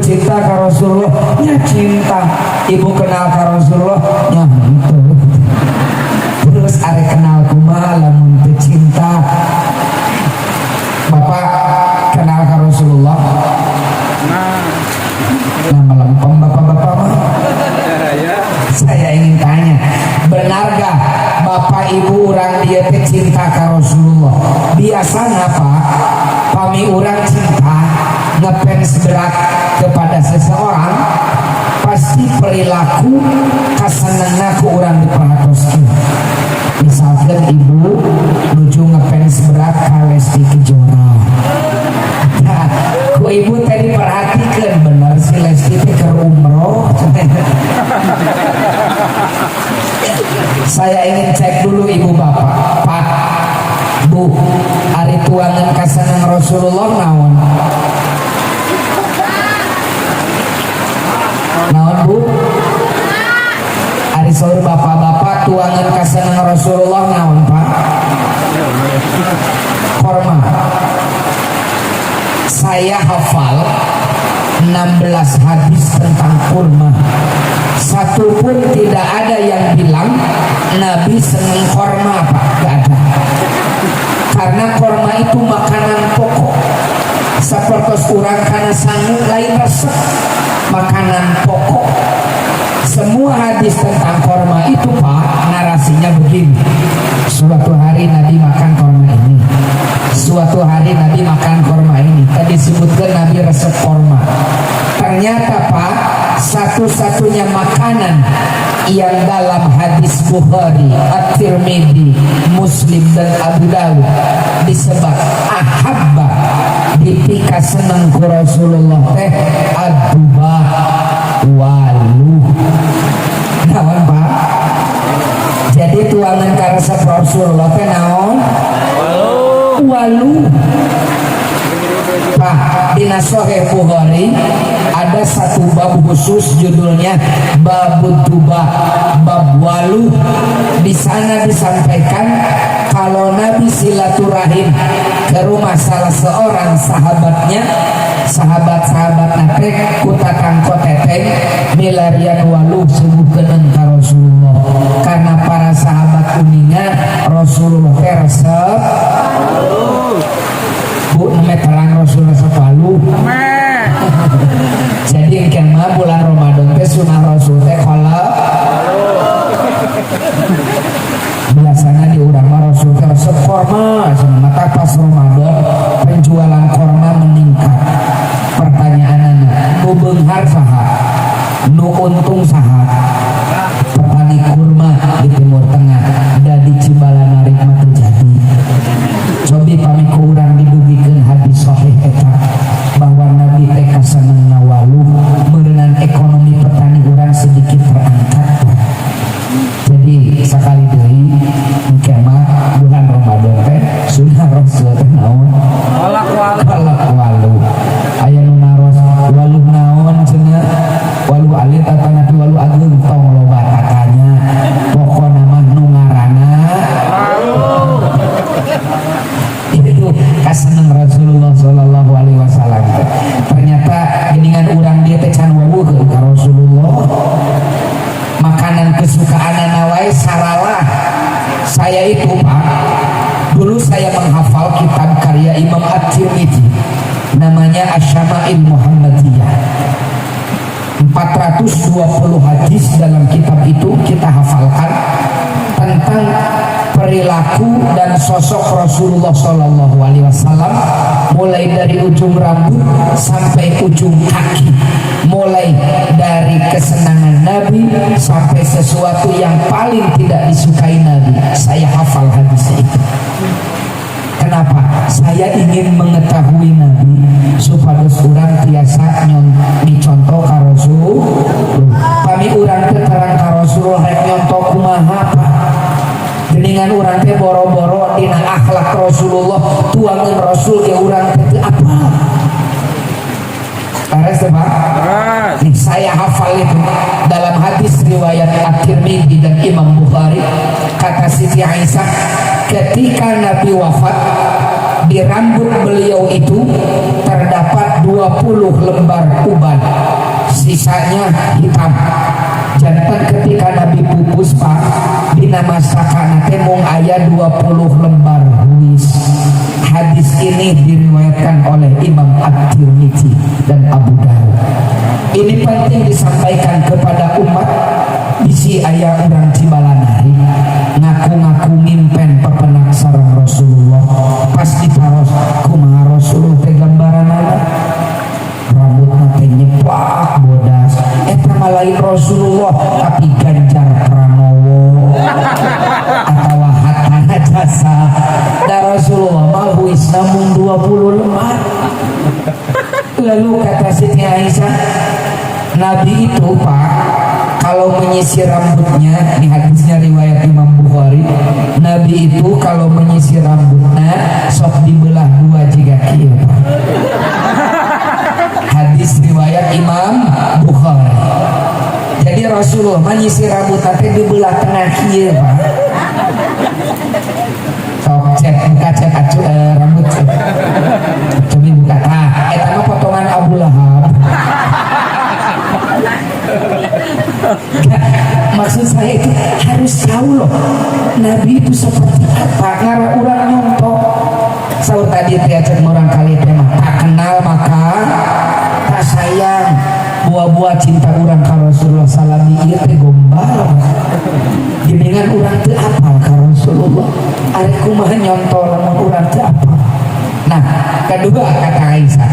cinta ka Rasulullah nya cinta, ibu kenal ka Rasulullah nya henteu. Terus are kenal kumaha lamun teu cinta. Bapak kenal ka Rasulullah nah melempem bapak-bapak mah. Saya ingin tanya, benar gak bapak ibu orang dia teh cinta ka Rasulullah? Biasanya Pak, kami orang cinta ngefans berat kepada seseorang, pasti perilaku kasenengna ku orang diperhatoskeun. Misalkan ibu lucu ngefans berat ka Lesti Kejora, nah ku ibu tadi perhatikan bener si Lesti teh ke umroh. Saya ingin cek dulu ibu bapak, Pak, Bu, ari tuangan kaseneng Rasulullah naon? Naon Bu? Ari saur bapak-bapak tuangan kaseneng Rasulullah naon Pak? Korma. Saya hafal 16 hadis tentang kurma. Satu pun tidak ada yang bilang Nabi seneng korma Pak, gak ada. Karena korma itu makanan pokok. Seperti urang kana sangu lain resep, makanan pokok. Semua hadis tentang korma itu Pak, narasinya begini. Suatu hari Nabi makan korma ini, suatu hari Nabi makan korma ini. Tadi disebutkan Nabi resep korma. Ternyata Pak, satu-satunya makanan yang dalam hadis Bukhari, At-Tirmidzi, Muslim dan Abu Dawud disebut ahabba dipika seneng ku Rasulullah teh ad-duba waluh. Naon Pak? Jadi tuangan ka resep Rasulullah teh naon? Waluh. Pak, di Sahih Bukhari ada satu bab khusus judulnya Babut Tuba, bab waluh. Di sana disampaikan kalau Nabi silaturahim ke rumah salah seorang sahabatnya, sahabat-sahabat nate kutakang koteteng milarian waluh subuhkeun ka Rasulullah. Karena para sahabat kuningan Rasulullah resep Bu terang Rasulullah sepalu. Jadi kemah bulan Ramadan teh sunah Rasul teh kalau biasanya di urang mah Rasul teh resep korma, maka pas Ramadan penjualan korma meningkat. Pertanyaanna, nu beunghar saha? Nu untung saha? Petani kurma di Timur Tengah da di Cibalanari mah terjadi. Cobi pamiku urang didugikeun hadis sahih eta bahwa Nabi teh kasenengna waluh, meureunnan ekonomi petani urang sedikit terangkat. Jadi sekali deui engke mah bulan Ramadan teh sunah Rasul teh naon? Kolak waluh. Aya nu naros waluh naon cenah? Waluh alit atawa nabi waluh ageung tong loba tatanya. Pokona mah nu ngaranna itu kaseneng Rasulullah sallallahu alaihi wasallam. Ternyata geningan urang dia teh can wawuh ka Rasulullah. Makanan kesukaan wae saralah. Saya itu Pak, dulu saya menghafal kitab karya Imam At-Tirmidzi namanya Asy-Syama'il Muhammadiyah. 420 hadis dalam kitab itu kita hafalkan tentang perilaku dan sosok Rasulullah Sallallahu Alaihi Wasallam, mulai dari ujung rambut sampai ujung kaki, mulai dari kesenangan Nabi sampai sesuatu yang paling tidak disukai Nabi. Saya hafal hadisnya itu. Kenapa? Saya ingin mengetahui Nabi supaya orang tiasa dicontoh ka Rasul. Kami orang terang ka Rasul rek nyontoh kumaha Pak. Geningan urang teh boro-boro dina akhlak Rasulullah, tuangan Rasul ge urang teh apa? Beres teh Pak? Saya hafal itu dalam hadis riwayat At-Tirmidzi dan Imam Bukhari. Kata Siti Aisyah, ketika Nabi wafat, di rambut beliau itu terdapat 20 lembar uban, sisanya hitam. Jantan ketika Nabi pupus Pak dina masakan mung aya 20 lembar huis. Hadis ini diriwayatkan oleh Imam At-Tirmidzi dan Abu Dawud. Ini penting disampaikan kepada umat. Bisi aya urang Cibalanari ngaku-ngaku mimpen pepenak sareng Rasulullah, pas diparos kumaha Rasulullah teh gambaranana rambutna teh nyepak bodas, eta mah lain Rasulullah tapi Ganjar Pranowo atawa Hatta Jasa. Da Rasulullah mah huis namun 20 lembar. Lalu kata Siti Aisyah, Nabi itu Pak kalau menyisir rambutnya, di hadisnya riwayat Imam Bukhari, Nabi itu kalau menyisir rambutnya sok dibelah dua jika kieu. Hadis riwayat Imam Bukhari. Jadi Rasulullah menyisir rambutnya dibelah tengah kieu Pak. Sok cek buka cek acu rambut. Coba buka. Eta mah potongan Abu Lahab. Maksud saya itu harus tahu loh Nabi itu seperti apa. Ngara urang nyontok saur tadi teh cek orang kali teh mah tak kenal maka tak sayang. Buah-buah cinta urang ka Rasulullah salami ieu teh gombal. Geuningan urang teu apal ka Rasulullah. Ari kumaha nyontok lamun urang teu apal. Nah, kedua kata Aisyah.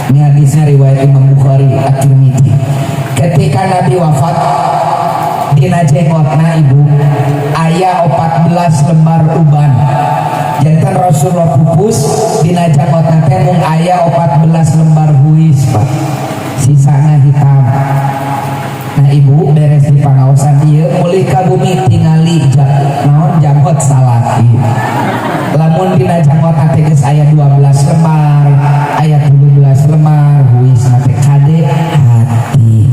Ini hadisnya riwayat Imam Bukhari At-Tirmidzi. Ketika Nabi wafat dina jenggotna ibu aya 14 lembar uban. Jantan Rasulullah pupus dina jenggotna teh mung aya 14 lembar huis Pak. Sisana hitam. Nah ibu beres di pangaosan ieu mulih ka bumi tingali naon janggot salaki. Lamun dina janggotna teh geus aya 12 lembar, aya 17 lembar huis teh kade hati-hati.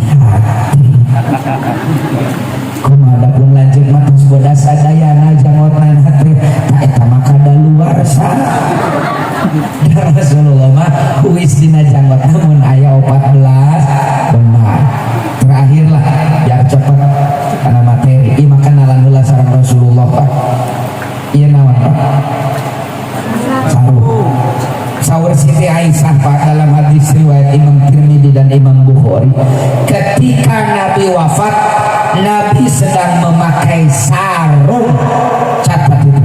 Kumaha pun lanjut mah tos bodas sadayana janggotna teh ta eta mah kadaluarsa. Rasulullah mah huis dina janggotna mun aya 14 lembar. Terakhirlah biar cepat karena materi ieu mah kenalan heula sareng Rasulullah Pak. Ieu naon Pak? Saruh. Saur Siti Aisyah Pak dalam hadis riwayat Imam Tirmidzi dan Imam Bukhari, ketika Nabi wafat Nabi sedang memakai sarung. Catat itu.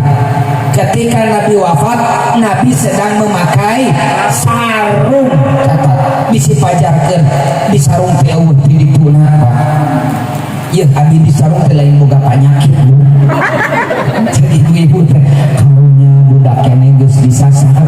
Ketika Nabi wafat Nabi sedang memakai sarung. Catat. Bisi pajarkeun di sarung teh eueuh ti dipuna Pak. Ieu abi di sarung teh lain boga panyakit Bu. Jadi ibu teh karunya budak keneh geus disasar.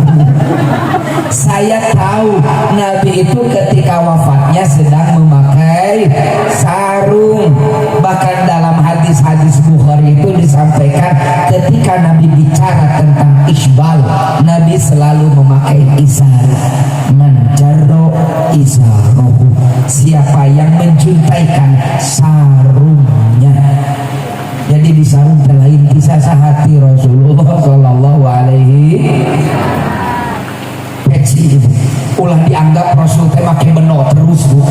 Saya tahu Nabi itu ketika wafatnya sedang memakai sarung. Bahkan dalam hadis-hadis Bukhari itu disampaikan ketika Nabi bicara tentang isbal, Nabi selalu memakai izar. Man jarro izarohu, siapa yang mencuntaikan sarungnya. Jadi di sarung lain kisah sahati Rasulullah Sallallahu Alaihi peci itu ulah dianggap Rasul teh make beno terus Bu.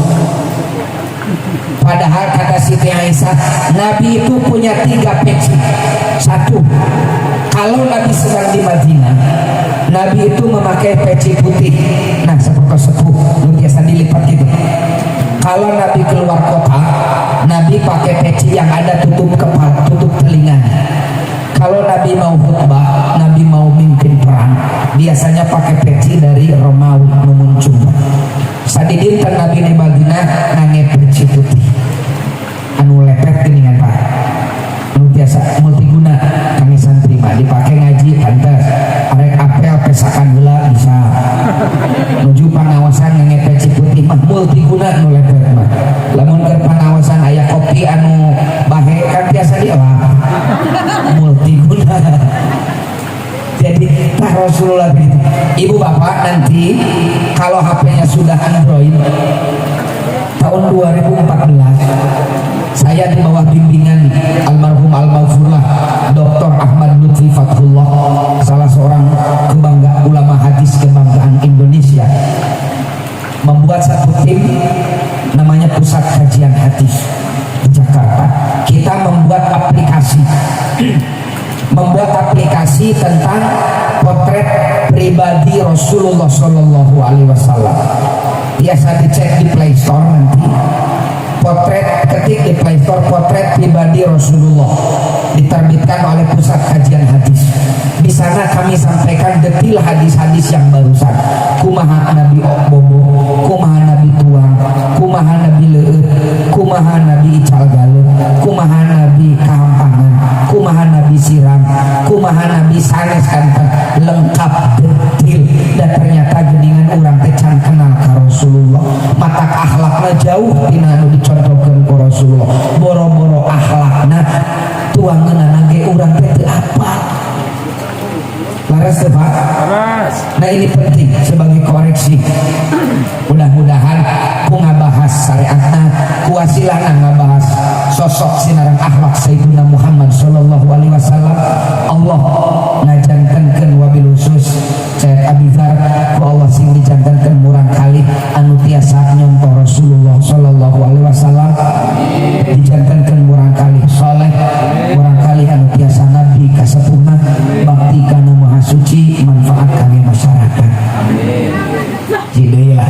Padahal kata Siti Aisyah Nabi itu punya 3 peci. Satu, kalau Nabi sedang di Madinah Nabi itu memakai peci putih, nah seperti sepuh biasa dilipat gitu. Kalau Nabi keluar kota Nabi pakai peci yang ada tutup kepala, tutup telinga. Kalau Nabi mau khutbah, Nabi mau mimpin perang, biasanya pakai peci dari Romawi memuncung. Sadidin kan Nabi di Madinah nangge peci putih, anu lepet geningan Pak, anu biasa multiguna kami santri mah dipakai ngaji pantes, arek apel pesakan heula bisa. Nuju pangawasan nangge peci putih mah multiguna anu lepet mah. Lamun keur pangawasan aya kopi anu bahe kan biasa dia lah multiguna. Jadi Pak Rasulullah gitu. Ibu bapak nanti kalau HP-nya sudah Android tahun 2014 saya di bawah bimbingan almarhum al-maghfurlah Dr. Ahmad Lutfi Fathullah, salah seorang ulama hadis kebanggaan Indonesia. membuat satu tim namanya Pusat Kajian Hadis di Jakarta. Kita membuat aplikasi tentang potret pribadi Rasulullah Shallallahu Alaihi Wasallam. Biasa dicek di Play Store nanti. Ketik di Play Store potret pribadi Rasulullah, diterbitkan oleh Pusat Kajian Hadis. Di sana kami sampaikan detail hadis-hadis yang barusan. Kumaha Nabi Bobo, kumaha Nabi Tuang, kumaha Nabi Leut, kumaha Nabi Ical Galuh, kumaha Nabi Kahampangan, kumaha Nabi Siram, kumaha Nabi sanes kanten, lengkap detail. Dan ternyata geningan orang teh can kenal ka Rasulullah. Matak akhlakna jauh tina anu dicontohkeun ku Rasulullah. Boro-boro akhlakna tuangeunana ge urang teh teu apal. Laras teh Pak? Laras. Nah ini penting sebagai koreksi. Mudah-mudahan ku ngabahas syariatna, ku wasilana ngabahas sosok sinarang akhlak Sayyidina Muhammad sallallahu alaihi wasallam. Allah ngajantankeun wabil khusus Syekh Abizar ku Allah sing dijantankeun murang kali anu tiasa nyontoh Rasulullah sallallahu alaihi wasallam, dijantankeun murang kali saleh, murang kali anu tiasa nabi kasepuhna, bakti kana maha suci, manfaat kami masyarakat. Amin. Jadi ya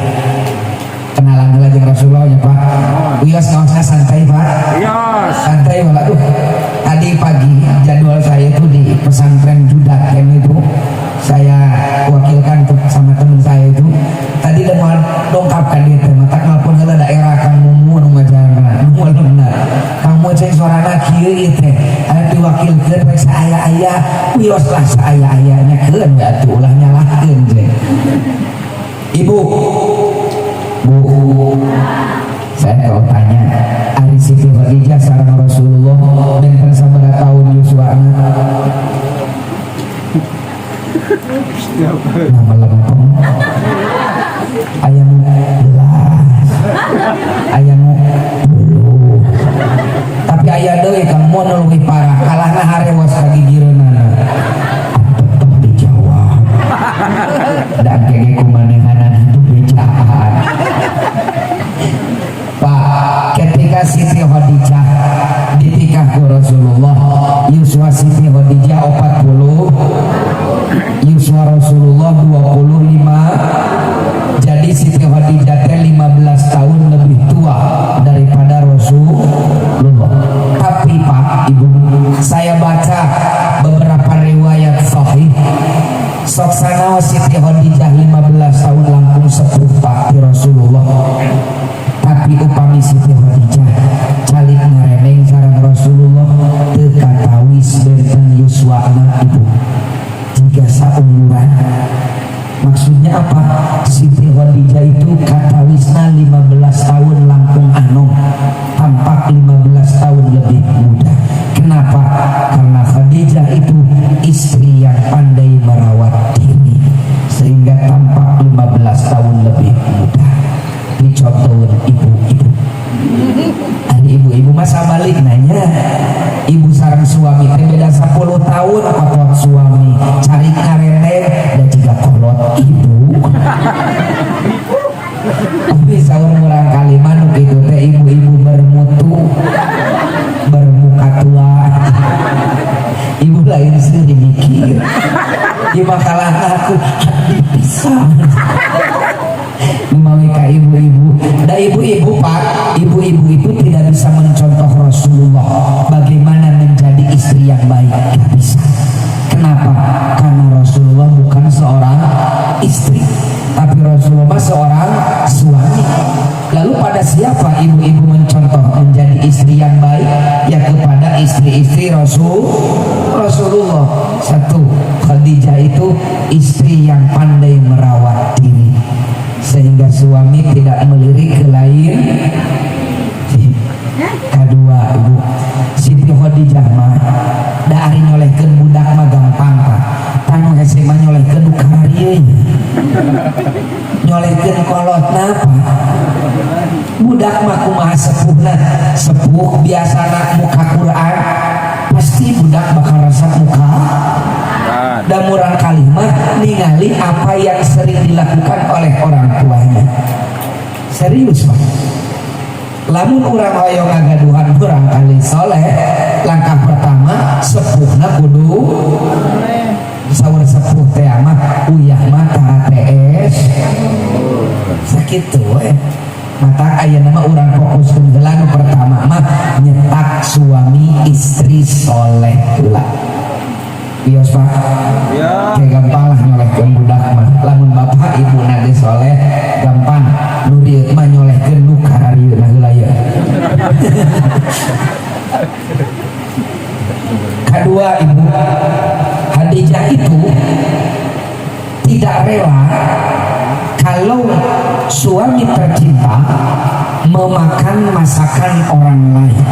kenalan lagi Rasulullah ya Pak. Wios ngaosna santai Pak. Wios. Santai malah tuh. Tadi pagi jadwal saya itu di pesantren Judat yang itu saya wakilkan sama teman saya itu. Tadi udah mau dongkapkan dia teh mata nelpon heula daerah Kang Mumu nu ngajarna. Nu bener. Kamu cek suarana kieu ieu teh. Aya diwakilkeun rek saaya-aya. Wios lah saaya-ayanya keun we atuh ulah nyalahkeun teh. Ibu, Bu, saya kalau tanya, Ari Siti Khadijah sareng Rasulullah benten sabaraha taun yuswana? Nama lempeng, aya nu 11, aya nu 10, tapi aya deui kang mun leuwih parah, kalahna harewas kagigireunana. Tetep dijawab. Dan kege kumanehanan itu bejaan. Pak, ketika Siti Khadijah ditikah ku Rasulullah, yuswa Siti Khadijah 40, yuswa Rasulullah 25. Jadi Siti Khadijah teh 15 tahun lebih tua daripada Rasulullah. Tapi Pak, Ibu, saya baca beberapa riwayat sahih. Soksana Siti Khadijah 15 tahun langkung sepuh Pak di Rasulullah. Tapi upami Siti Khadijah calik ngareneng sareng Rasulullah teu katawis benten yuswana Ibu. Jika saumuran. Maksudnya apa? Siti Khadijah itu katawisna 15 tahun langkung anom, tampak 15 tahun lebih muda. Kenapa? Karena Khadijah itu istri yang pandai merawat diri, sehingga tampak 15 tahun lebih muda. Dicontohin ibu-ibu. Ada ibu-ibu masa balik nanya, ibu sareng suami teh beda 10 tahun, kolot suami cari ngareneng dan juga kolot ibu. Tapi saur murang kalimat itu teh ibu-ibu bermutu, bermuka tua. Ibu lain sendiri mikir. Di makalah aku hati pisang. Memawika ibu-ibu. Dan ibu-ibu Pak, ibu-ibu itu tidak bisa mencontoh Rasulullah bagaimana menjadi istri yang baik. Tidak bisa. Kenapa? Karena Rasulullah bukan seorang istri, tapi Rasulullah seorang suami. Lalu pada siapa ibu-ibu mencontoh menjadi istri yang baik? Ya kepada istri-istri Rasulullah. Satu, Khadijah itu istri yang pandai merawat diri, sehingga suami tidak melirik ke lain. Kedua, Ibu, Siti Khadijah mah da ari nyolehkeun budak mah gampang Pak. Tanu hese mah nyolehkeun du karieun. Nyolehkeun kolotna Pak. Budak mah kumaha sepuhna? Sepuh biasana muka Quran, pasti budak bakal rasa muka. Dan murang kalimah ningali apa yang sering dilakukan oleh orang tuanya. serius Pak. Lamun urang hoyong ngagaduhan urang kali soleh, langkah pertama sepuhna kudu saur sepuh teh mah uyah mah KTS sakitu we. Mata ayeuna mah urang fokus heula nu pertama mah nyetak suami istri soleh heula. Bios Pak, ya. Kayak gampang lah nyolehkeun budak mah. Lamun bapak ibu nage soleh, gampang. Nu dieu mah nyolehkeun nu kararieuna heula ye. Kedua ibu, Khadijah itu tidak rela kalau suami tercinta memakan masakan orang lain.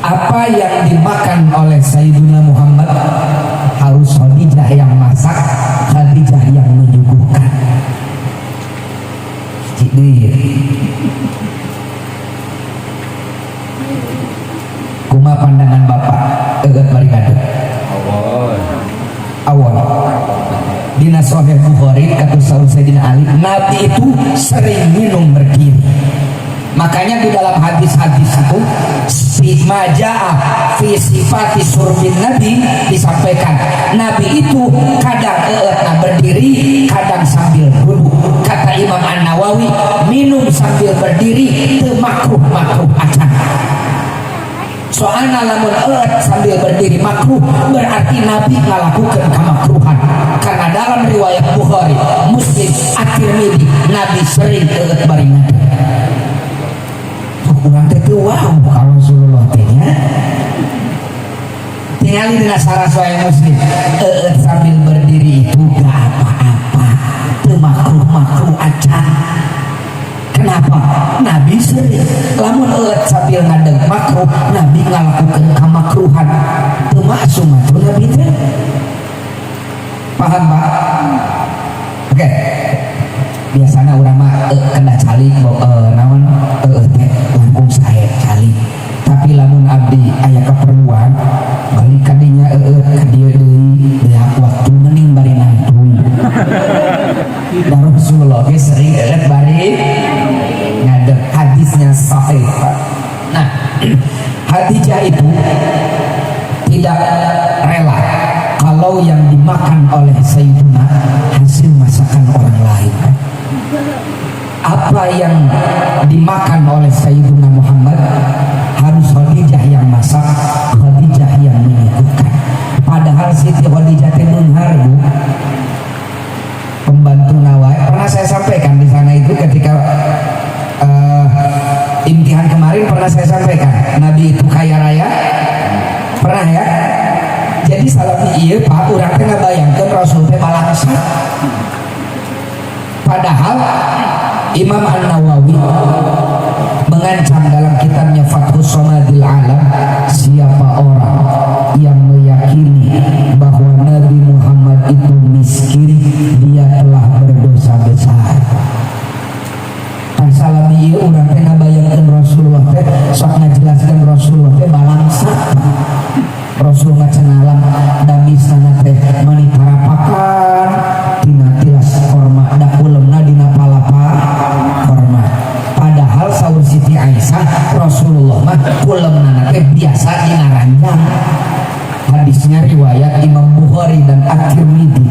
Apa yang dimakan oleh Sayyidina Muhammad harus Khadijah yang masak, Khadijah yang menyuguhkan. Jadi kuma pandangan Bapak eueuh bari ngadu. Awal dina Sahih Bukhari kata Sayyidina Ali, Nabi itu sering minum berdiri. Makanya di dalam hadis-hadis itu majaa fi sifati surbin Nabi disampaikan Nabi itu kadang berdiri, kadang sambil duduk. Kata Imam An-Nawawi, minum sambil berdiri teu makruh acan. Soalnya lamun sambil berdiri makruh berarti Nabi ngalakukeun kamakruhan. Karena dalam riwayat Bukhari, Muslim, At-Tirmidzi Nabi sering bari ngadu. Kurang teh wow kalau Rasulullah tehnya tinggal di nasara soal Muslim sambil berdiri itu gak apa-apa, teu makruh acan. Kenapa? Nabi sering lamun sambil ngadeg makruh, Nabi ngalakukeun kamakruhan teu maksum atuh Nabi teh. Paham Pak? Oke. Biasanya urang mah kena cali naon langkung sae cali. Tapi lamun abdi aya keperluan balik ka dinya ka dieu deui waktu mending bari nangtung. Dan Rasulullah ge sering bari ngadeg, hadisnya sahih. Nah, Khadijah itu tidak rela kalau yang dimakan oleh Sayyidina hasil masakan orang lain. Apa yang dimakan oleh Sayyidina Muhammad harus Khadijah yang masak, Khadijah yang menyuguhkan. Padahal Siti Khadijah teh beunghar Bu, pembantu nawai. Pernah saya sampaikan di sana itu ketika imtihan kemarin, pernah saya sampaikan Nabi itu kaya raya, pernah ya. Jadi salami ieu Pak, urang teh ngabayangkeun Rasul teh malaksa. Padahal Imam An-Nawawi mengancam dalam kitabnya Fathus Samadil Alam, siapa orang yang meyakini bahwa Nabi Muhammad itu miskin, dia telah berdosa besar. Salami ieu urang teh ngabayangkeun Rasulullah teh sok ngajelaskeun Rasulullah teh balangsa. Rasul ngacenalan dami sana teh mani tarapakan tina tilas korma da ulemna dina palapa korma. Padahal saur Siti Aisyah Rasulullah mah ulemna teh biasa dina ranjang. Hadisnya riwayat Imam Bukhari dan At-Tirmidzi.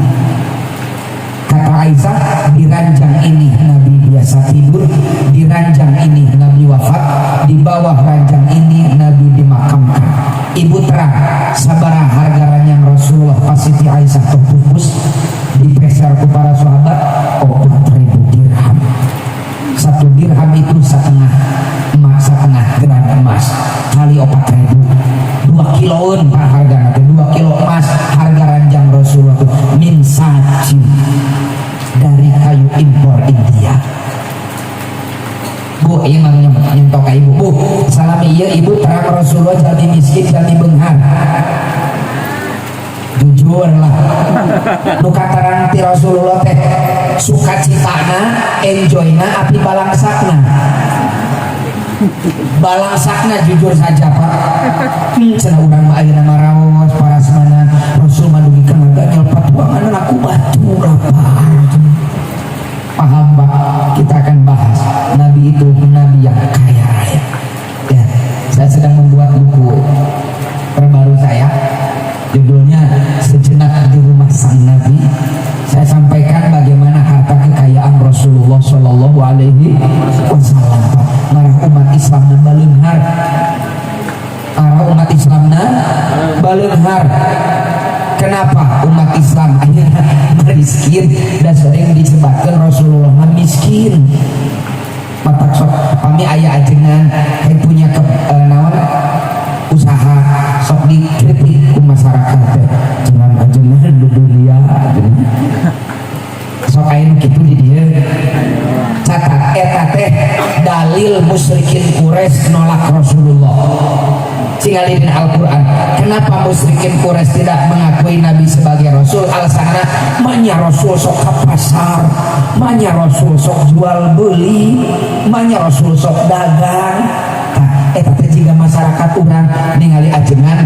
Kata Aisyah, di ranjang ini Nabi biasa tidur, di ranjang ini Nabi wafat, di bawah ranjang ini Nabi dimakamkan. Ibu terang sabaraha harga ranjang Rasulullah pas Siti Aisyah terpupus dipeser ku para sahabat 4.000 dirham. 1 dirham itu setengah gram emas kali 4.000, 2 kiloan Pak harga nanti 2 kilo emas harga ranjang Rasulullah itu min saji dari kayu impor India. Bu, iya mang nyentok ka ibu. Bu, salami iya ibu terang Rasulullah jadi miskin jadi beunghar. Jujur lah. Nu katarang ti Rasulullah teh sukacitana, enjoyna api balangsakna. Balangsakna jujur saja Pak. Cenah urang mah ayeuna maraos parasmana Rasul mah dugikeun harga nyelpat uangan aku batur Pak. sallallahu alaihi wasallam. Marah umat Islam na baleunghar, marah umat Islam na baleunghar. Kenapa umat Islam akhirnya miskin dan sering disebutkan Rasulullah miskin? Matak sok kami ayah ajengan yang punya naon usaha sok dikritik ke masyarakat jangan ajengan di dunia sok ain gitu di dia catat eta teh dalil musyrikin Quraisy nolak Rasulullah singalin Al-Quran. Kenapa musyrikin Quraisy tidak mengakui Nabi sebagai Rasul? Alasannya manya Rasul sok ke pasar, manya Rasul sok jual beli, manya Rasul sok dagang. Eta teh jika masyarakat urang ningali ajengan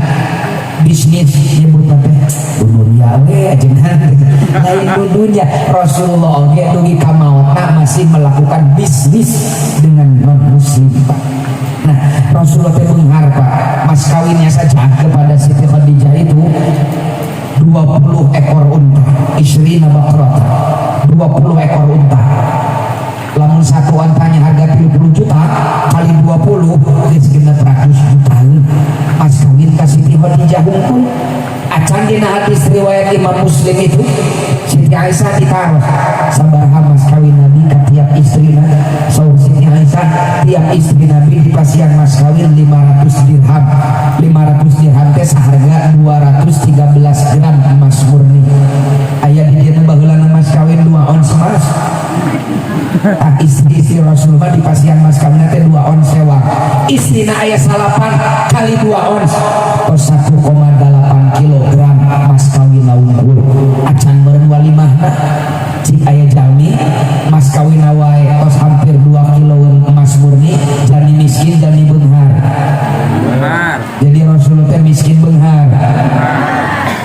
bisnis nyebut teh dunia we ajengan lain dunia. Rasulullah oge dugi ka maotna masih melakukan bisnis dengan non muslim. Nah, Rasulullah teh beunghar Pak, mas kawinnya saja kepada Siti Khadijah itu 20 ekor unta, isrina baqarah, 20 ekor unta. Lamun satu untanya harga 30 juta kali 20 geus 600 juta. Mas kawin ka Siti Khadijah hungkul. Acan dina hadis riwayat Imam Muslim itu Siti Aisyah ditaruh sabaraha mas kawin Nabi ka tiap istrina. Saur Siti Aisyah tiap istri Nabi dipasihan mas kawin 500 dirham. 500 dirham teh saharga 213 gram emas murni. Aya di dieu baheula mas kawin 2 ons emas. Istri Rasulullah dipasihan mas kawin teh 2 ons sewa. Istrina aya salapan kali 2 ons tos 1,8 kilogram mas kawin unggul. Acan meureun walimahna cik aya jalmi mas kawin wae tos hampir 2 kilo emas murni, jani miskin jani beunghar. Jadi Rasulullah teh miskin beunghar.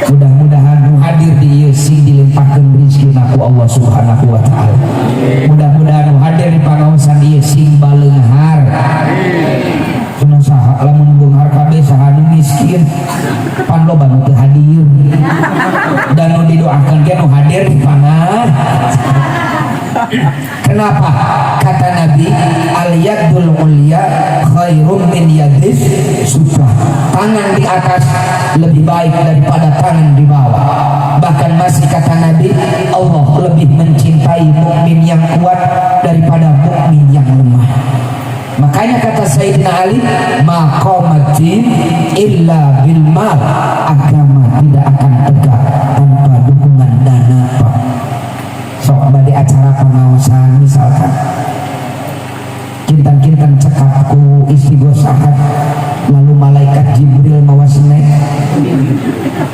Mudah-mudahan nu hadir di ieu sing dilimpahkeun rezekina ku Allah Subhanahu wa taala. Mudah-mudahan nu hadir di pangaosan ieu sing baleunghar. Cenah saha lamun beunghar kabeh saha nu miskin pan loba nu teu hadir. Dan nu didoakeun ge nu hadir di panah. Kenapa? Kata Nabi, al-yadul ulya khairum min yadis sufla. Tangan di atas lebih baik daripada tangan di bawah. Bahkan masih kata Nabi, Allah lebih mencintai mukmin yang kuat daripada mukmin yang lemah. Makanya kata Sayyidina Ali, maqamatin illa bil mal, agama tidak akan tegak tanpa dukungan dana. Sok bade acara pengawasan misalkan kintan-kintan cekap ku istighosahat lalu malaikat Jibril mawa seneh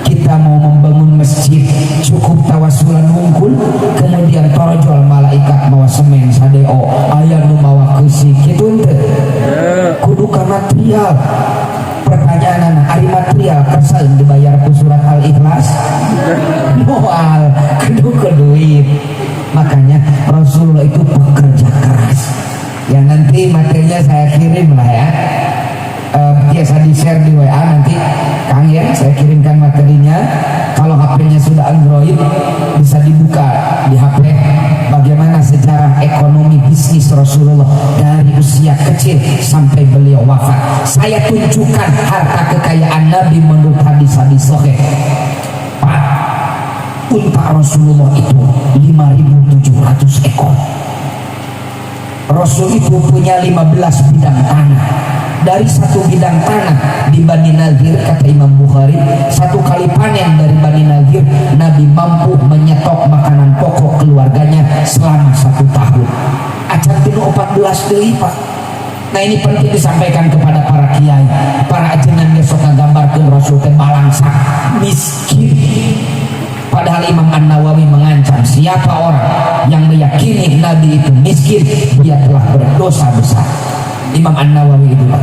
kita mau membangun masjid cukup tawasulan hungkul kemudian torojol malaikat mawa semen sadeo aya nu mawa keusik kitu teh kudu ka material. Pertanyaan ari material kersaeun dibayar ku surat Al-Ikhlas moal kudu duit. Makanya Rasulullah itu bekerja keras. Ya nanti materinya saya kirim lah ya. Biasa di share di WA nanti Kang ya, saya kirimkan materinya. Kalau HP-nya sudah Android bisa dibuka di HP bagaimana sejarah ekonomi bisnis Rasulullah dari usia kecil sampai beliau wafat. Saya tunjukkan harta kekayaan Nabi menurut hadis-hadis sahih. Unta Rasulullah itu 5.700 ekor. Rasul itu punya 15 bidang tanah. Dari satu bidang tanah di Bani Nadir, kata Imam Bukhari, satu kali panen dari Bani Nadir, Nabi mampu menyetok makanan pokok keluarganya selama 1 tahun. Acan tinu 14 deui Pak. Nah ini penting disampaikan kepada para kiai, para ajengan besok nggambarkeun Rasul teh balangsa miskin. Padahal Imam An-Nawawi mengancam siapa orang yang meyakini Nabi itu miskin, dia telah berdosa besar. Imam An-Nawawi itu Pak.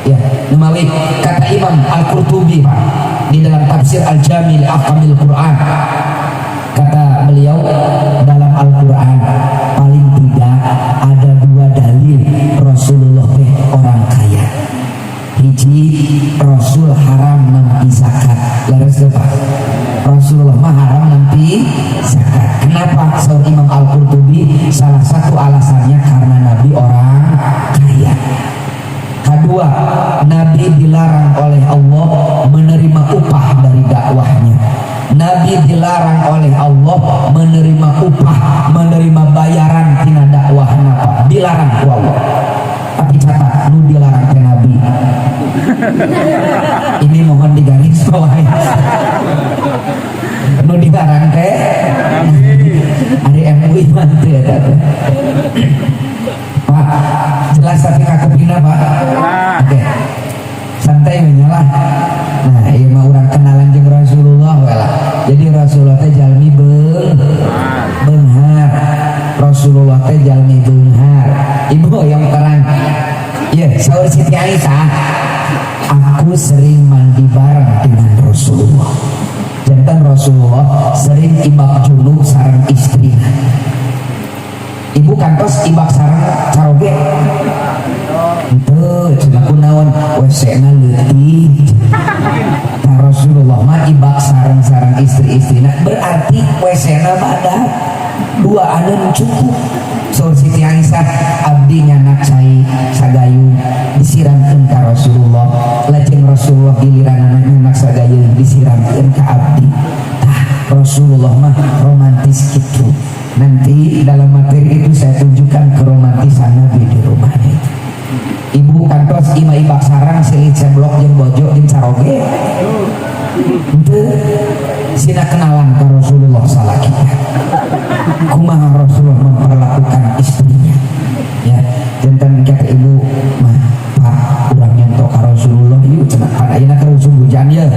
Ya, Nawawi kata Imam Al-Qurtubi Pak di dalam tafsir Al-Jami' li Ahkamil Quran. Kata beliau dalam Al-Quran paling tidak ada 2 dalil Rasulullah orang kaya. Hiji, Rasul haram nampi zakat. Laras Pak. Rasulullah mah haram nampi zakat. Kenapa? Saur Imam Al-Qurtubi, salah satu alasannya karena Nabi orang kaya. Kedua, Nabi dilarang oleh Allah menerima upah dari dakwahnya. Nabi dilarang oleh Allah menerima upah, menerima bayaran tina dakwahna, dilarang ku Allah. Tapi catat, nu dilarang ke Nabi. Ini mohon digaris bawahi. Nu dilarang ke Nabi. Ada MUI mantu ya Pak, jelas tapi kakepina Pak. Oke, santai menyalah. Nah, iya mah orang kenalan jeung Rasulullah lah. Jadi Rasulullah teh jalmi beunghar. Rasulullah teh jalmi beunghar. Ibu yang terang. Iya, saur Siti Aisyah. Aku sering mandi bareng dengan Rasulullah. Jantan Rasulullah sering ibak junub sareng istrina. Ibu kantos ibak sareng caroge. Itu cina kunaon WC-na leutik. Rasulullah mah ibak sareng-sareng istri-istrina, berarti WC-na badak dua aneun cukup. Saur Siti Aisyah, abdi nyanak cai sagayung disiramkeun ka Rasulullah, lajeng Rasulullah giliran anak nyanak sagayung disiramkeun ka abdi. Rasulullah mah romantis gitu. Nanti dalam materi itu saya tunjukkan keromantisan Nabi di rumahnya. Ibu kantos ima ibak sarang silit seblok jeung bojo jeung caroge. Itu sina kenalan ke Rasulullah salaki. Kumaha Rasulullah memperlakukan istrinya. Ya, jantan kata ibu mah Pak urang nyentok ka Rasulullah ieu cenah pada ayeuna keur musim hujan ya.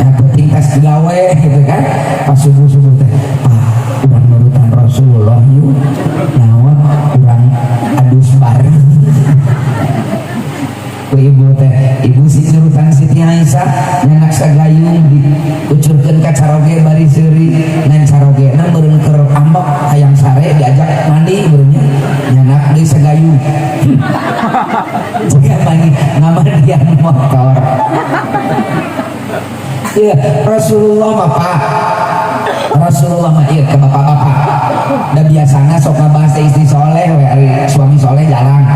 Ya penting tas gawe gitu kan. Pas subuh-subuh teh Pak urang nurutan Rasulullah ieu naon urang adus bareng. Ibu teh, ibu si nurutan Siti Aisyah nyanak sagayung diucurkeun ka caroge bari seuri ngan carogena meureun keur ambek hayang sare diajak mandi beurnya nyanak deui sagayung. Jika mandi ngamandian motor. Iya, Rasulullah mah Pak. Rasulullah mah ieu ke bapak-bapak. Da biasana sok ngabahas istri soleh we suami soleh jarang.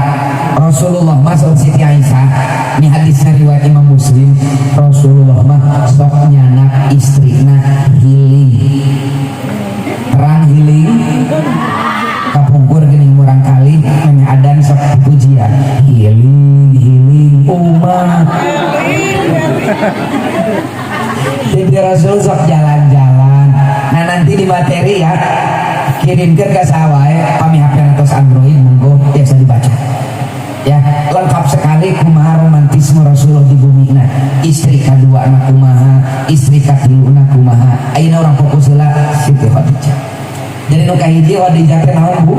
Rasulullah masuk Siti Aisyah ini hadisnya riwayat Imam Muslim. Rasulullah mah sok nyanak istrina healing terang healing kapungkur geuning murang kali mengadan sok pujian healing umat. Jadi Rasul sok jalan-jalan. Nah nanti di materi ya kirimkan ke sawae pamihakeun atas Android monggo biasa dibaca. Ya lengkap sekali kumaha romantisme Rasulullah di bumi. Nah istri kedua anak kumaha, istri katilu anak kumaha. Ayeuna orang fokus heula Siti Khadijah. Jadi nu kahiji Khadijah teh naon Bu?